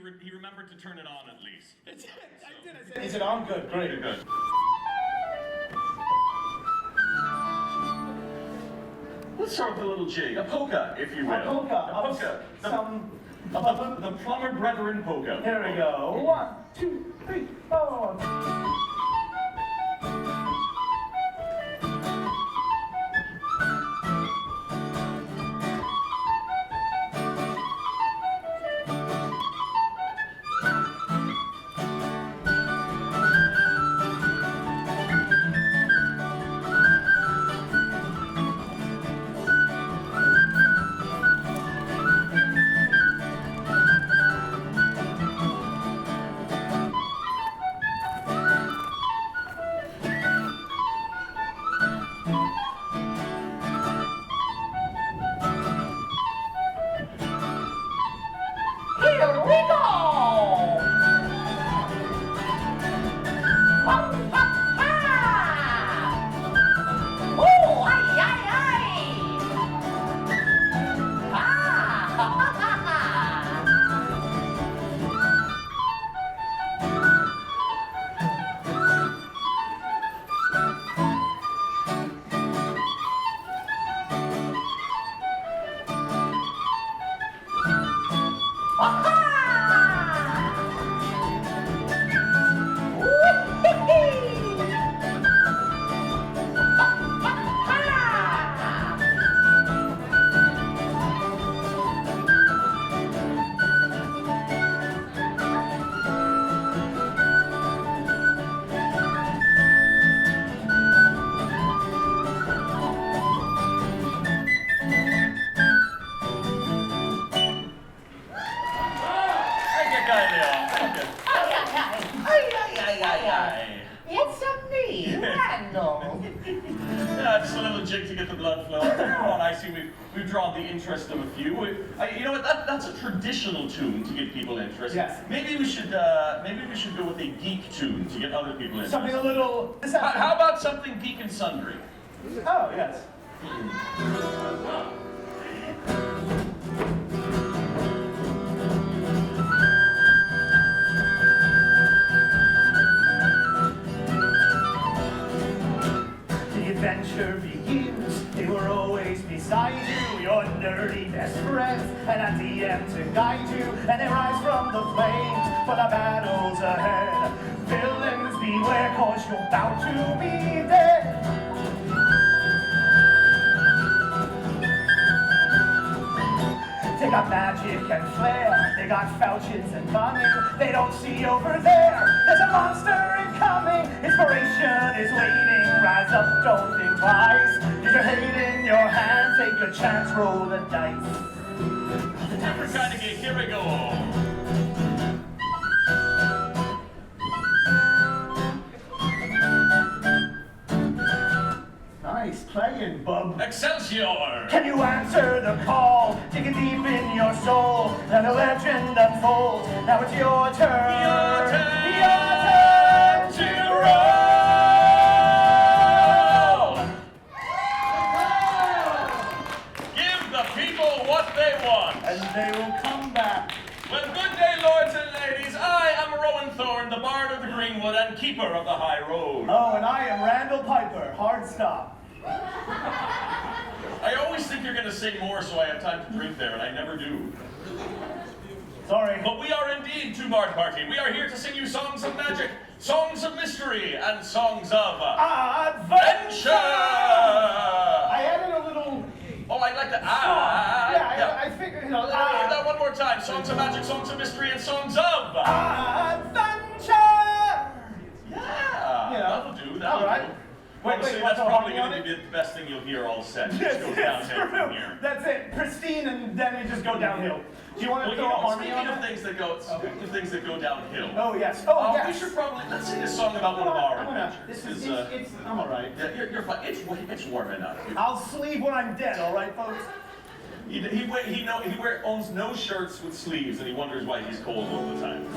he remembered to turn it on at least. I did. Is it on? Good, great. Good. Let's start with a little jig, a polka, if you will. A polka. A polka. The Plumber Brethren polka. Here we go. 1, 2, 3, 4. It's me, Randall. Yeah, just a little jig to get the blood flowing. Come on, I see we've drawn the interest of a few. You know what? That's a traditional tune to get people interested. Yes. Maybe we should go with a geek tune to get other people interested. Something a little... How about something geek and sundry? Oh, yes. The adventure begins, they were always beside you, your nerdy best friends, and at the end to guide you, and they rise from the flames for the battles ahead. Villains beware, cause you're bound to be dead. They got magic and flair, they got falchions and cunning, they don't see over there, there's a monster incoming, inspiration is waiting, rise up, don't think twice, use your hate in your hands, take a chance, roll the dice. Different kind of geek, here we go. Nice playing, bub. Excelsior! Can you answer the call? Dig it deep in your soul, and the legend unfolds. Now it's your turn. Your turn. Your turn to roll. Give the people what they want. And they will come back. Well, good day, lords and ladies. I am Rowan Thorne, the Bard of the Greenwood and Keeper of the High Road. Oh, and I am Randal Piper. Hard stop. I always think you're going to sing more so I have time to drink there, and I never do. Sorry. But we are indeed Two Bard Party. We are here to sing you songs of magic, songs of mystery, and songs of Adventure! I added a little... Oh, I like that. I figured, you know... Let me hear that one more time. Songs of magic, songs of mystery, and songs of... Adventure! Yeah, You know, that'll do. That'll all right. do. Wait, Honestly, what's that's the probably harmony going to on be the best thing you'll hear all set. Just Yes, go it's downhill true. from here. That's it. Pristine, and then we just go downhill. Do you want to Well, throw a harmony speaking on of that? things that go downhill. Oh, yes. Oh, yes. We should probably let's sing a song about one of our I'm gonna, adventures. I'm all right. Yeah, you're fine. It's warm enough. I'll sleep when I'm dead, all right, folks? He owns no shirts with sleeves, and he wonders why he's cold all the time.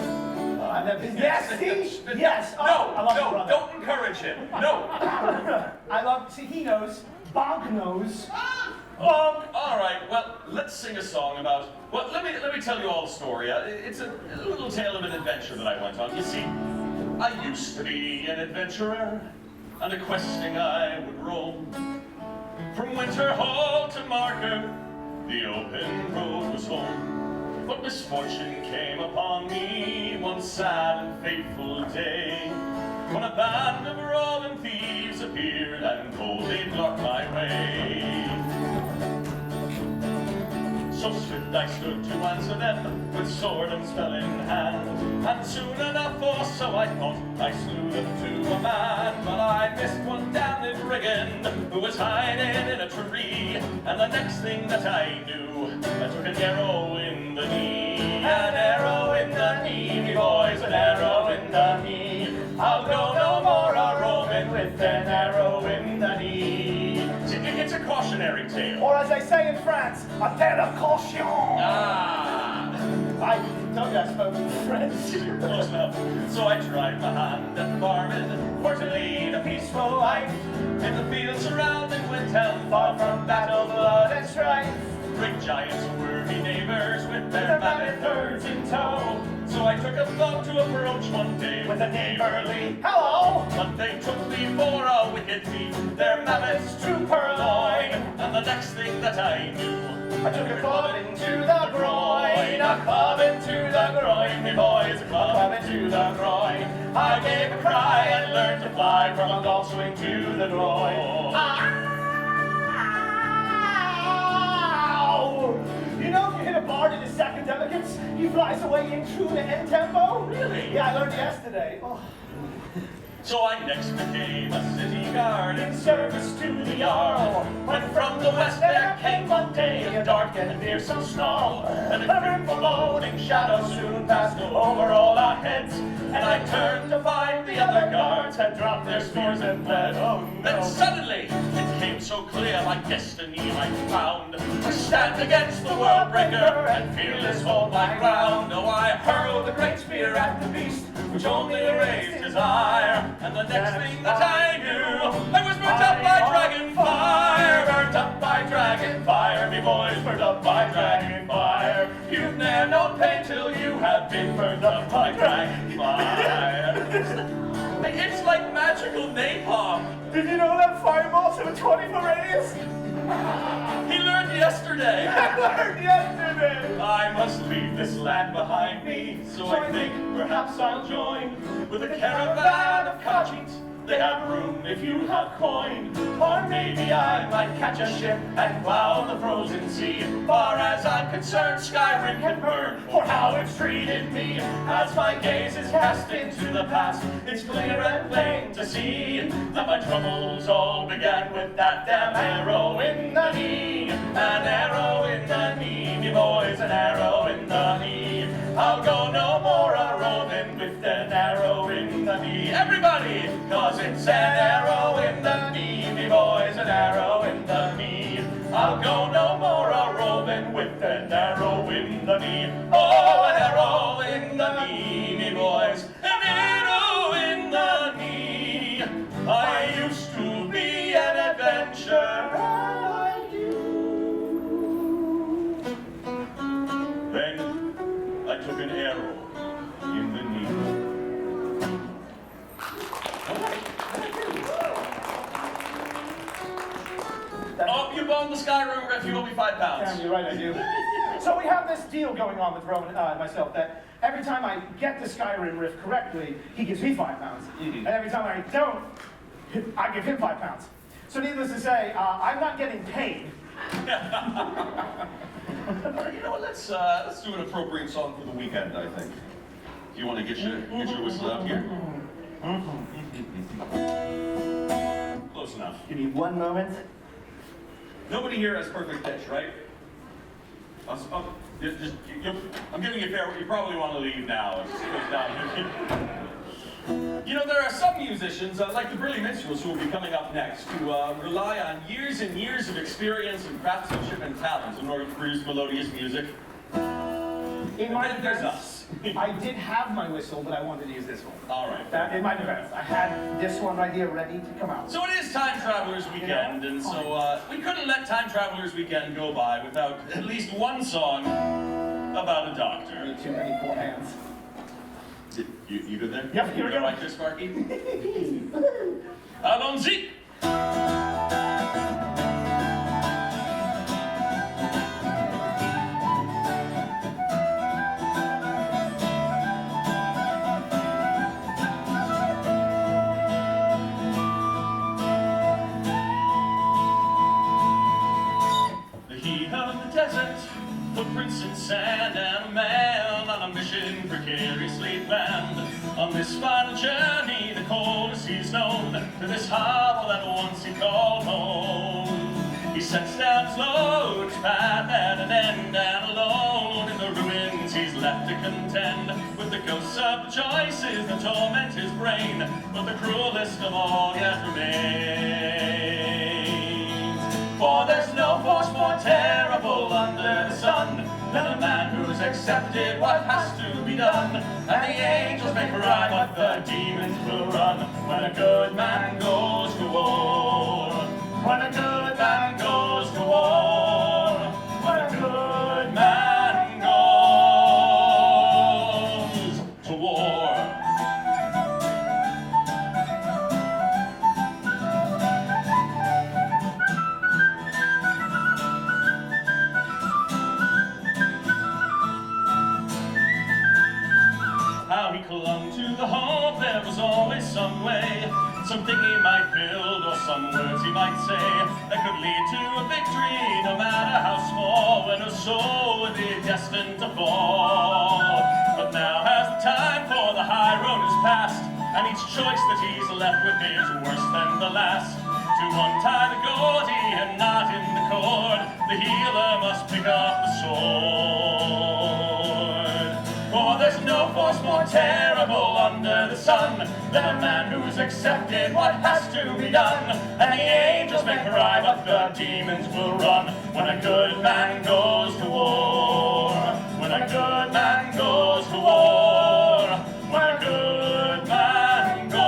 Yes, see? Yes. Oh, I love your brother. Don't encourage him. No. I love, see, he knows. Bonk knows. All right, well, let's sing a song about, well, let me tell you all a story. It's a little tale of an adventure that I went on. You see, I used to be an adventurer, and a questing I would roam. From Winter Hall to Marker, the open road was home. But misfortune came upon me one sad and fateful day, when a band of robbing thieves appeared and boldly blocked my way. So swift I stood to answer them, with sword and spell in hand. And soon enough, or so I thought, I slew them to a man. But I missed one damned brigand, who was hiding in a tree. And the next thing that I knew, I took an arrow in the knee. An arrow in the knee, me boys, an arrow in the knee. I'll go no more a-roaming with an arrow in the knee. See, it's a cautionary tale. Or as they say in France, a tale of caution. Ah! I told you I spoke French. Close enough. So I tried my hand at farming, for to lead a peaceful life in the fields surrounded with town, far from battle, blood, and strife. Great giants were me neighbors with their mammoth herds in tow. So I took a thought to approach one day with a neighborly hello. But they took me for a wicked thief, their mammoths to purloin. And the next thing that I knew, I took a club into the groin. A club into the groin, me boys, a club into the groin. I gave a cry and learned to fly from a golf swing to the groin. You know, if you hit a bard in his second delicates, he flies away in true to end tempo. Really? Yeah, I learned yesterday. Oh. So I next became a city guard in service to the Jarl. When from the west there came one day a dark and fearsome snarl, and a grim foreboding shadow soon passed over all our heads. And I turned to find the other guards had dropped their spears and fled. Oh no! Then suddenly it came so clear, my destiny I found, to stand against the world breaker and fearless hold my ground. Oh, I hurled the great spear at the beast, which only raised his ire. And the next thing that I knew, I was burnt up by dragon fire. Burnt up by dragon fire, me boys, burnt up by dragon fire. You've ne'er known pain till you have been burnt up by dragon fire. It's like magical napalm. Did you know that fireballs have a 20-foot radius? He learned yesterday. I learned yesterday. I must leave this land behind me, so I think perhaps I'll join with a caravan of Khajiits. They have room if you have coin, or maybe I might catch a ship and plow the frozen sea. Far as I'm concerned, Skyrim can burn for how it's treated me. As my gaze is cast into the past, it's clear and plain to see that my troubles all began with that damn arrow in the knee. An arrow in the knee, me boys, an arrow in the knee. I'll go no more a-roving with an arrow in the knee. Everybody, 'cause it's an arrow in the knee, me boys, an arrow in the knee. I'll go no more a-roving with an arrow in the knee. Oh, an arrow in the knee, me boys, an arrow in the knee. I used to be an adventurer like you. Then I took an arrow in the knee. Oh, you bought the Skyrim riff, you owe me £5. Yeah, you're right, I do. So we have this deal going on with Rowan and myself that every time I get the Skyrim riff correctly, he gives me £5. And every time I don't, I give him £5. So needless to say, I'm not getting paid. You know what, let's do an appropriate song for the weekend, I think. Do you want to get your whistle out here? Close enough. Give me one moment. Nobody here has perfect pitch, right? I'm giving you fair. You probably want to leave now. It just goes down. You know, there are some musicians, like the Brilliant Minstrels, who will be coming up next, who rely on years and years of experience and craftsmanship and talent in order to produce melodious music. In my then there's defense, us. I did have my whistle, but I wanted to use this one. All right. In my defense, I had this one right here ready to come out. So it is Time Travelers Weekend, and so we couldn't let Time Travelers Weekend go by without at least one song about a doctor. Too many poor hands. You good there? Yep, here we go. Right there, Sparky? Allons-y! Desert, footprints in sand, and a man on a mission precariously planned. On this final journey, the coldest he's known, to this hovel that once he called home. He sets down his load, his path at an end, and alone in the ruins he's left to contend with the ghosts of the choices that torment his brain, but the cruelest of all yet remains. For there's no force more terrible under the sun than a man who's accepted what has to be done. And the angels may cry, but the demons will run when a good man goes to war. When a good man goes to war. When a good man goes to war. How he clung to the hope there was always some way, something he might build or some words he might say that could lead to a victory, no matter how small, when a soul would be destined to fall. But now as the time for the high road is past, and each choice that he's left with is worse than the last. To untie the gaudy and knot in the cord, the healer must pick up the sword. For there's no force more terrible under the sun than a man who's accepted what has to be done. And the angels may cry, but the demons will run when a good man goes to war. When a good man goes to war. When a good man goes.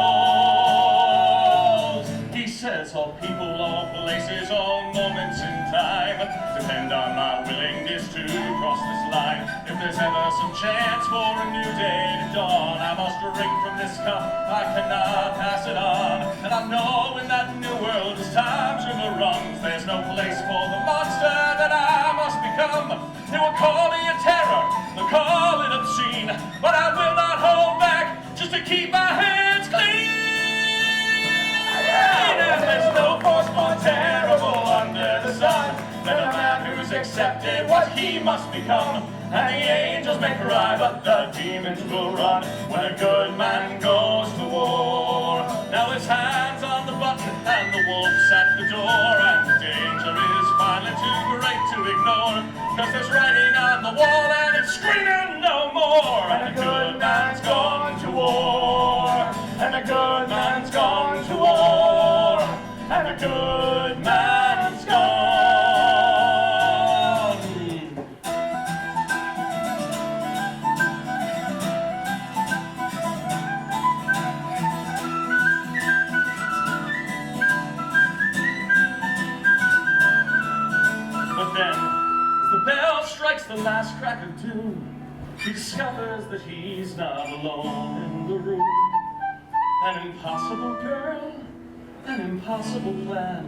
He says all people, all places, all moments in time depend on my willingness to cross this line. If there's ever some chance for a new day to dawn, I must drink from this cup, I cannot pass it on. And I know in that new world as time sugar runs, there's no place for the monster that I must become. They will call me a terror, they'll call it obscene, but I will not hold back just to keep my hands clean. And there's no force more terrible under the sun than a man who's accepted what he must become. And the angels may cry, but the demons will run when a good man goes to war. Now his hand's on the button and the wolf's at the door, and the danger is finally too great to ignore, 'cause there's writing on the wall and it's screaming no more. And a good man's gone to war. And a good man's gone to war. And a good man's gone. But then, as the bell strikes the last crack of doom, he discovers that he's not alone in the room. An impossible girl, an impossible plan,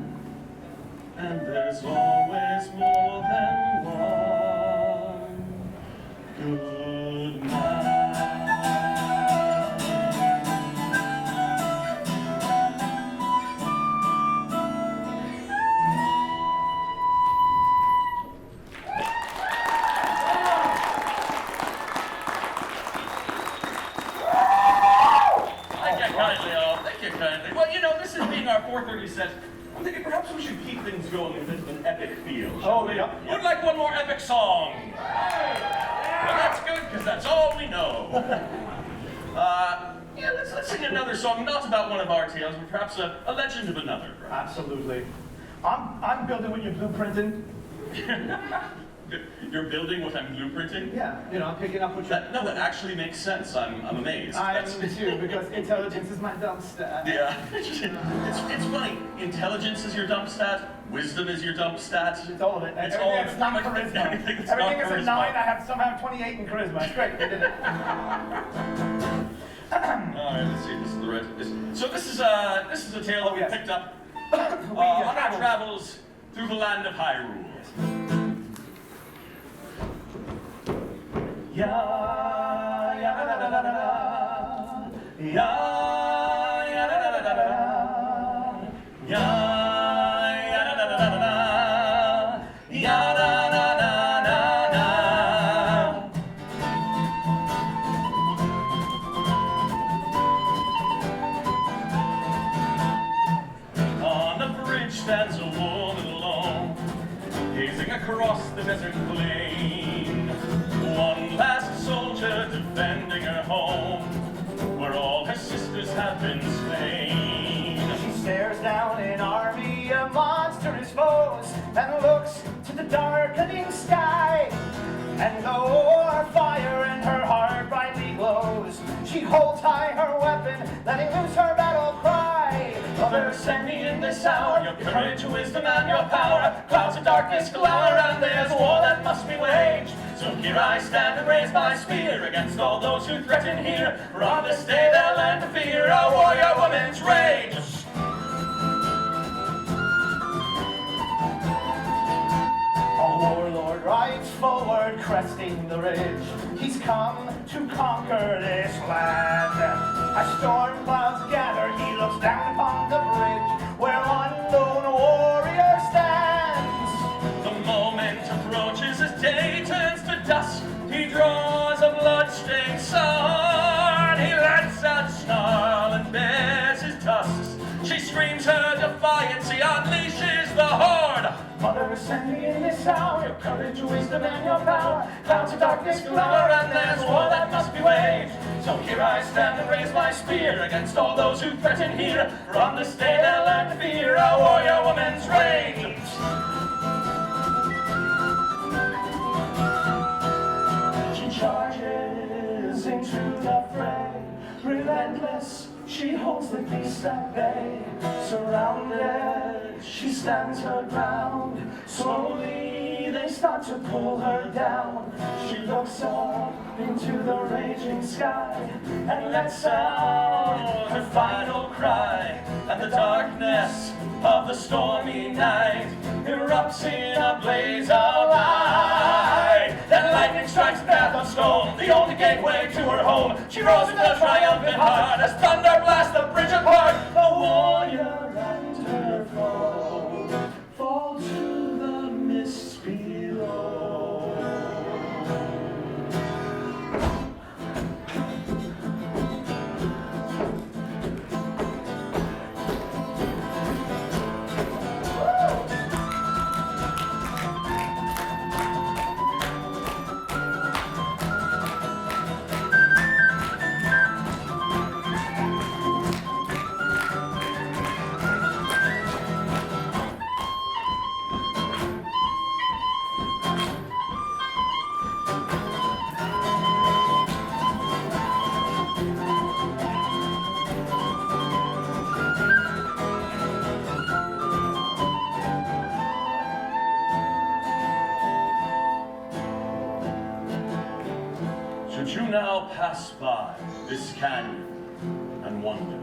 and there's always more than one good man. Thank you kindly. Well, you know, this is being our 4:30 set. I'm thinking perhaps we should keep things going with a bit of an epic feel. Oh, yeah. Would like one more epic song. Well, that's good, because that's all we know. Yeah, let's sing another song, not about one of our tales, but perhaps a legend of another. Perhaps. Absolutely. I'm building what you're blueprinting. You're building what I'm blueprinting? Yeah, I'm picking up what you're... That actually makes sense. I'm amazed. I am too, because intelligence is my dump stat. Yeah. It's funny. Intelligence is your dump stat. Wisdom is your dump stat. It's all of it. It's all of It's it. not charisma. Everything Everything not is charisma. a 9. I have somehow 28 in charisma. It's great. We did it. Alright, let's see. This is the right. So this is a tale that we yes. picked up on our travels through the land of Hyrule. Ya ya da da da da da. Ya ya da da da da da. Ya ya da da da da da. Ya da da da da da. On the bridge stands a woman alone, gazing across the desert plain. One last soldier defending her home, where all her sisters have been slain. She stares down an army of monstrous foes and looks to the darkening sky. And though her fire in her heart brightly glows, she holds high her weapon, letting loose her battle cry. Mother, send me in this hour your courage, your wisdom, and your power. Clouds of darkness glower, and there's war that must be waged. So here I stand and raise my spear against all those who threaten here. For on this day they'll learn to fear a warrior woman's rage. A warlord rides forward, cresting the ridge. He's come to conquer this land. As storm clouds gather, he looks down upon the bridge, where one lone warrior stands. The moment approaches as day turns to dusk. He draws a blood-stained sword. He lets out a snarl and bares his tusks. She screams her defiance, he unleashes the horde. Mother, send me in this hour Your courage, your wisdom, and your power. Clouds of darkness glower, and there's war that must be waged. So here I stand and raise my spear against all those who threaten here. For on this day they'll learn to fear a warrior woman's rage. She charges into the fray, relentless, she holds the beast at bay. Surrounded, she stands her ground. Slowly they start to pull her down. She looks up into the raging sky and lets out Her final cry, and the darkness of the stormy night erupts in a blaze of light. Then lightning strikes the path of stone, the only gateway to her home. She rose with a triumphant heart as thunder blasts the bridge apart. The warrior and her foe fall to the mists below. Should you now pass by this canyon and wonder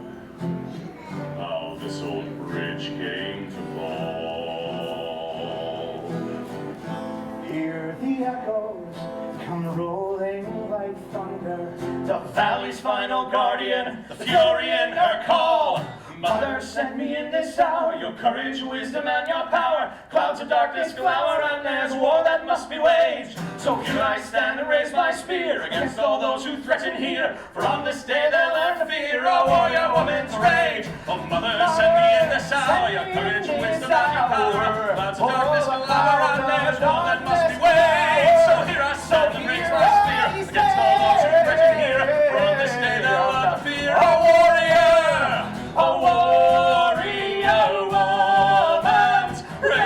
how this old bridge came to fall? Hear the echoes come rolling like thunder. The valley's final guardian, the fury in her call. Mother, send me in this hour your courage, wisdom, and your power. Clouds of darkness glower, and there's war that must be waged. So here I stand and raise my spear against all those who threaten here. For on this day they'll learn to fear a warrior woman's rage. Oh, Mother, send me in this hour your courage, wisdom, and your power. Clouds of darkness glower, and there's war that must be waged. So here I stand and raise my spear against all those who threaten here. For on this day they'll learn to fear a warrior. A warrior woman's rage.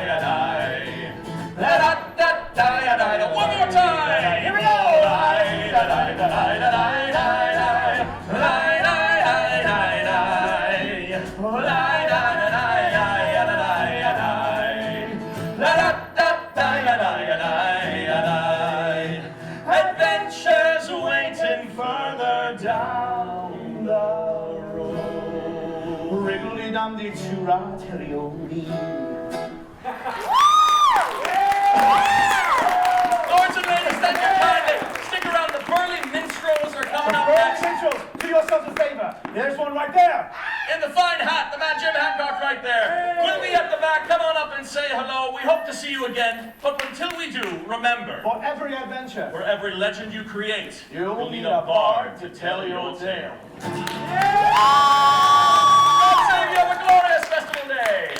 down the road. Wriggly-dum-dee-choo-ra-tell-yo-dee. Lords and ladies, thank you kindly. Stick around. The burly minstrels are coming up next. Central, do yourselves a favor. There's one right there. In the fine hat, the man Jim Hancock right there. We'll be at the back. Come on up and say hello. We hope to see you again. But until we do, remember, For every adventure, for every legend you create, you'll need a bard to tell your tale. God save you. Have a glorious festival day.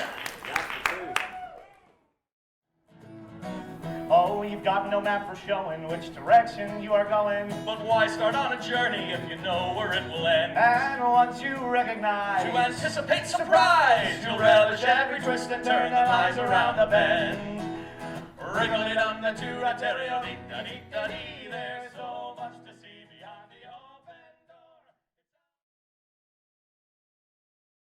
Oh, you've got no map for showing which direction you are going. But why start on a journey if you know where it will end? And once you recognize, To anticipate surprise, you'll relish every twist and turn that lies around the bend. Wriggling on the two-ra-terrio-dee-da-dee-da-dee, there's so